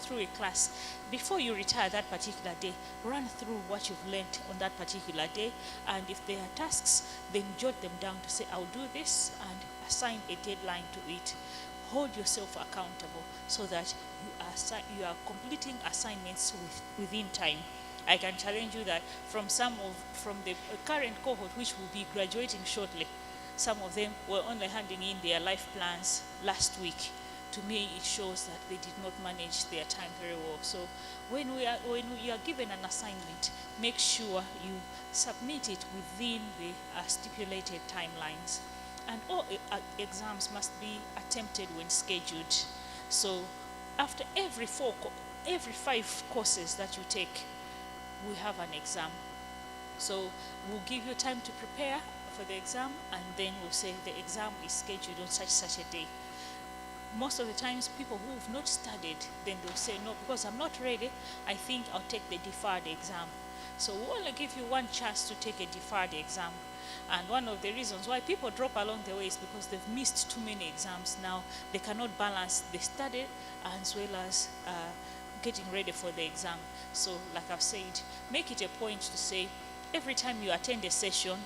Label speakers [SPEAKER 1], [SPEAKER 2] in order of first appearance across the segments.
[SPEAKER 1] through a class, before you retire that particular day, run through what you've learned on that particular day. And if there are tasks, then jot them down to say, I'll do this, and assign a deadline to it. Hold yourself accountable so that you are completing assignments within time. I can challenge you that from the current cohort, which will be graduating shortly, some of them were only handing in their life plans last week. To me, it shows that they did not manage their time very well. So when you are given an assignment, make sure you submit it within the stipulated timelines. And all exams must be attempted when scheduled. So after every 5 courses that you take, we have an exam. So we'll give you time to prepare for the exam, and then we'll say the exam is scheduled on such a day. Most of the times, people who have not studied, then they'll say, no, because I'm not ready, I think I'll take the deferred exam. So we'll only give you one chance to take a deferred exam. And one of the reasons why people drop along the way is because they've missed too many exams. Now they cannot balance the study as well as getting ready for the exam. So like I've said, make it a point to say, every time you attend a session,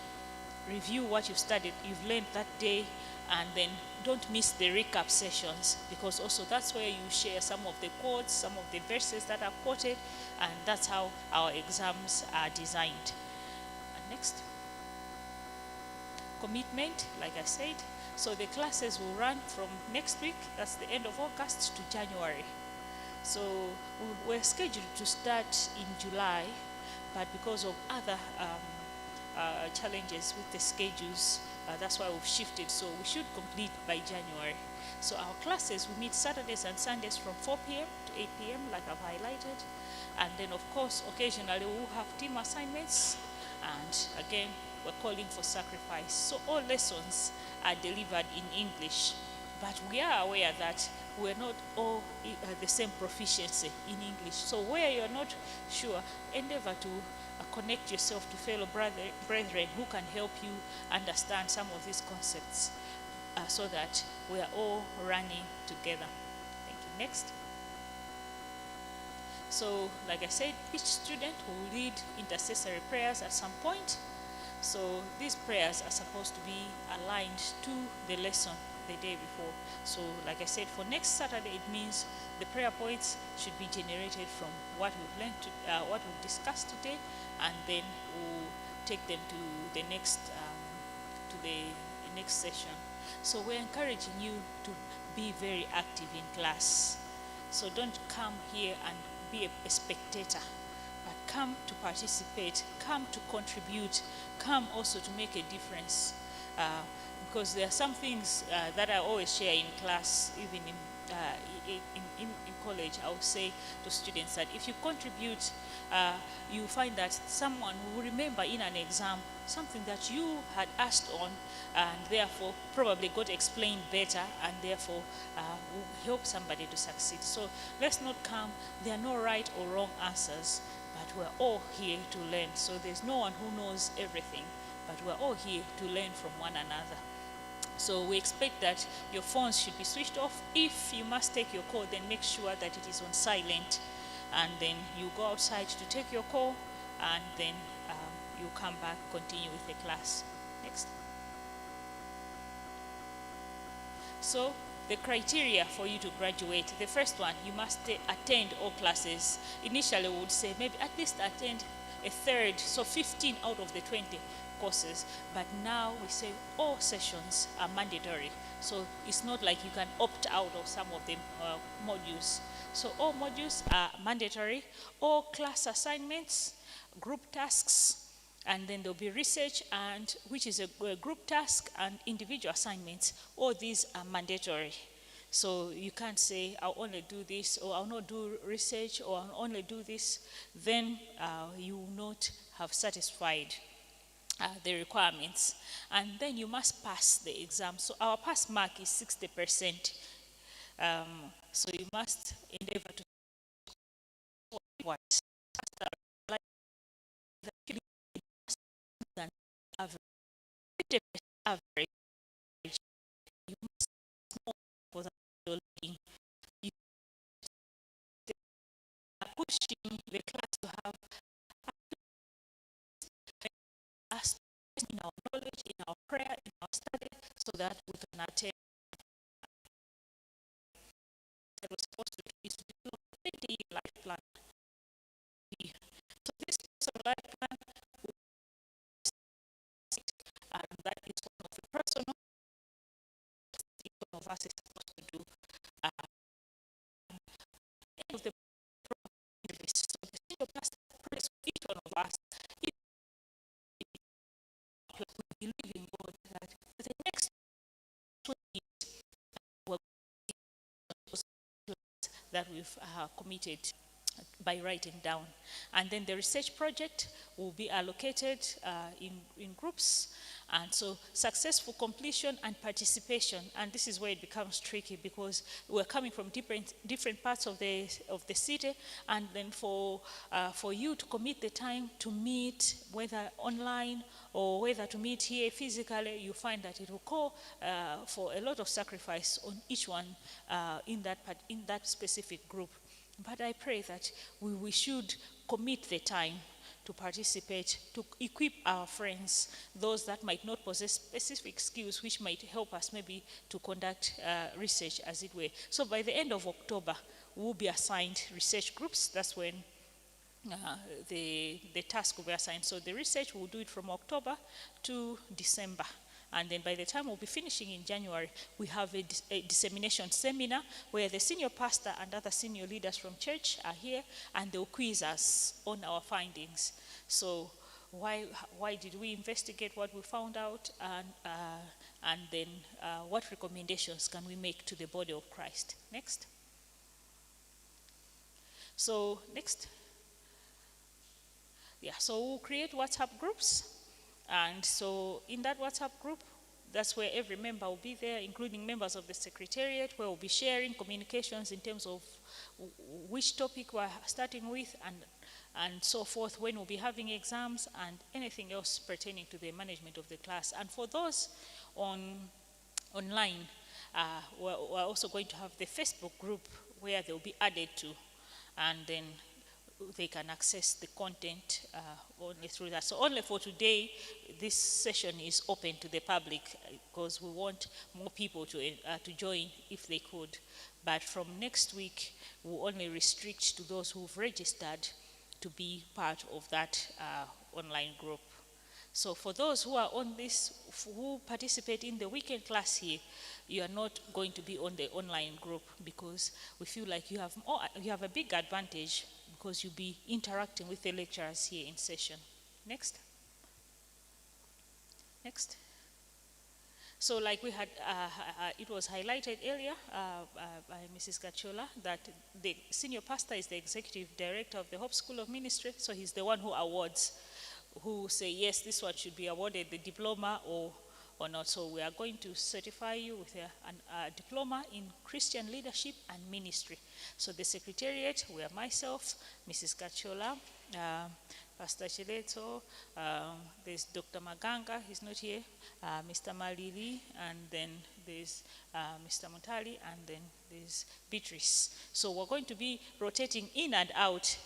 [SPEAKER 1] review what you've studied, you've learned that day, and then don't miss the recap sessions, because also that's where you share some of the quotes, some of the verses that are quoted, and that's how our exams are designed. And next. Commitment, like I said. So the classes will run from next week, that's the end of August, to January. So we're scheduled to start in July, but because of other challenges with the schedules, that's why we've shifted. So we should complete by January. So our classes, we meet Saturdays and Sundays from 4 p.m. to 8 p.m., like I've highlighted. And then, of course, occasionally we'll have team assignments. And again, we're calling for sacrifice. So all lessons are delivered in English. But we are aware that we're not all the same proficiency in English. So where you're not sure, endeavor to connect yourself to fellow brethren who can help you understand some of these concepts, so that we are all running together. Thank you. Next. So, like I said, each student will lead intercessory prayers at some point. So these prayers are supposed to be aligned to the lesson the day before. So like I said, for next Saturday, it means the prayer points should be generated from what we've learned, what we've discussed today, and then we'll take them to the next session. So we're encouraging you to be very active in class. So don't come here and be a spectator, but come to participate, come to contribute, come also to make a difference. Because there are some things that I always share in class, even in college. I would say to students that if you contribute, you find that someone will remember in an exam something that you had asked on, and therefore probably got explained better, and therefore will help somebody to succeed. So let's not come, there are no right or wrong answers, but we're all here to learn. So there's no one who knows everything, but we're all here to learn from one another. So we expect that your phones should be switched off. If you must take your call, then make sure that it is on silent. And then you go outside to take your call, and then you come back, continue with the class. Next. So the criteria for you to graduate, the first one, you must attend all classes. Initially, we would say maybe at least attend a third, so 15 out of the 20 courses, but now we say all sessions are mandatory. So it's not like you can opt out of some of the modules. So all modules are mandatory, all class assignments, group tasks, and then there'll be research, and which is a group task, and individual assignments. All these are mandatory. So you can't say, I'll only do this, or I'll not do research, or I'll only do this. Then you will not have satisfied the requirements. And then you must pass the exam. So our pass mark is 60%. So you must endeavor to what? Average. You must know for that you're learning. pushing the class to have us in our knowledge, in our prayer, in our study, so that we can attain that we're supposed to do is to do a 20-year life plan. So this personal life plan, and that is one of the personal each one of us is supposed to do. End of the service. So the single pastor prays for each one of us. If we believe in God that for the next 20 years we'll that we've committed by writing down. And then the research project will be allocated in groups. And so successful completion and participation, and this is where it becomes tricky because we're coming from different parts of the city, and then for you to commit the time to meet, whether online or whether to meet here physically, you find that it will call for a lot of sacrifice on each one in that specific group. But I pray that we should commit the time to participate, to equip our friends, those that might not possess specific skills which might help us maybe to conduct research as it were. So by the end of October, we'll be assigned research groups. That's when the task will be assigned. So the research, we'll do it from October to December. And then by the time we'll be finishing in January, we have a dissemination seminar where the senior pastor and other senior leaders from church are here, and they'll quiz us on our findings. So why did we investigate what we found out, and then what recommendations can we make to the body of Christ? Next. So next. Yeah, so we'll create WhatsApp groups. And so in that WhatsApp group, that's where every member will be there, including members of the Secretariat, where we'll be sharing communications in terms of which topic we're starting with and so forth, when we'll be having exams and anything else pertaining to the management of the class. And for those online, we're also going to have the Facebook group where they'll be added to, and then they can access the content only through that. So only for today, this session is open to the public because we want more people to join if they could. But from next week, we'll only restrict to those who've registered to be part of that online group. So for those who are on this, who participate in the weekend class here, you are not going to be on the online group because we feel like you have a big advantage because you'll be interacting with the lecturers here in session. Next. Next. So like we had, it was highlighted earlier by Mrs. Gachola that the senior pastor is the executive director of the Hope School of Ministry, so he's the one who awards, who say, yes, this one should be awarded the diploma or not. So we are going to certify you with a diploma in Christian leadership and ministry. So the Secretariat, we are myself, Mrs. Gachola, Pastor Chileto, there's Dr. Maganga, he's not here, Mr. Malili, and then there's Mr. Mutali, and then there's Beatrice. So we're going to be rotating in and out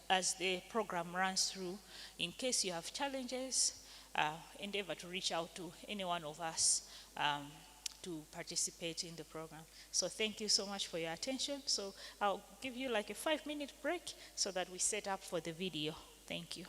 [SPEAKER 1] as the program runs through. In case you have challenges, endeavor to reach out to any one of us to participate in the program. So thank you so much for your attention. So I'll give you like a 5-minute break so that we set up for the video. Thank you.